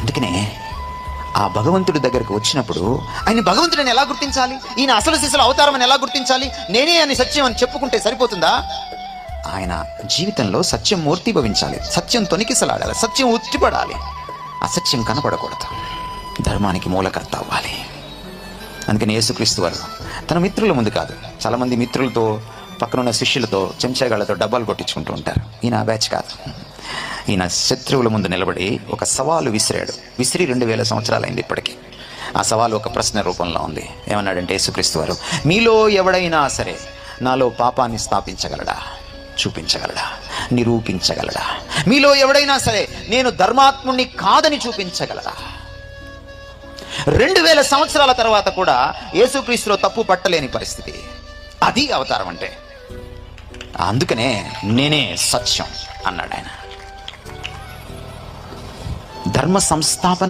అందుకనే ఆ భగవంతుడి దగ్గరకు వచ్చినప్పుడు ఆయన భగవంతుడిని ఎలా గుర్తించాలి, ఈయన అసలు సిసలు అవతారం అని ఎలా గుర్తించాలి, నేనే అని సత్యం అని చెప్పుకుంటే సరిపోతుందా? ఆయన జీవితంలో సత్యం మూర్తిభవించాలి, సత్యం తొనికిసలాడాలి, సత్యం ఉట్టిపడాలి, అసత్యం కనపడకూడదు, ధర్మానికి మూలకర్త అవ్వాలి. అందుకని యేసుక్రీస్తు వారు తన మిత్రుల ముందు కాదు, చాలామంది మిత్రులతో పక్కనున్న శిష్యులతో చెంచాగాళ్లతో డబ్బాలు కొట్టించుకుంటూ ఉంటారు. ఈయన బ్యాచ్ కాదు. ఈయన శత్రువుల ముందు నిలబడి ఒక సవాలు విసిరాడు. విసిరి 2000 సంవత్సరాలైంది ఇప్పటికీ. ఆ సవాలు ఒక ప్రశ్న రూపంలో ఉంది. ఏమన్నాడంటే యేసుక్రీస్తు వారు, మీలో ఎవడైనా సరే నాలో పాపాన్ని స్థాపించగలడా, చూపించగలడా, నిరూపించగలడా? మీలో ఎవడైనా సరే నేను ధర్మాత్ముణ్ణి కాదని చూపించగలడా? 2000 సంవత్సరాల తర్వాత కూడా యేసుక్రీస్తులో తప్పు పట్టలేని పరిస్థితి. అది అవతారం అంటే. అందుకనే నేనే సత్యం అన్నాడు ఆయన. ధర్మ సంస్థాపన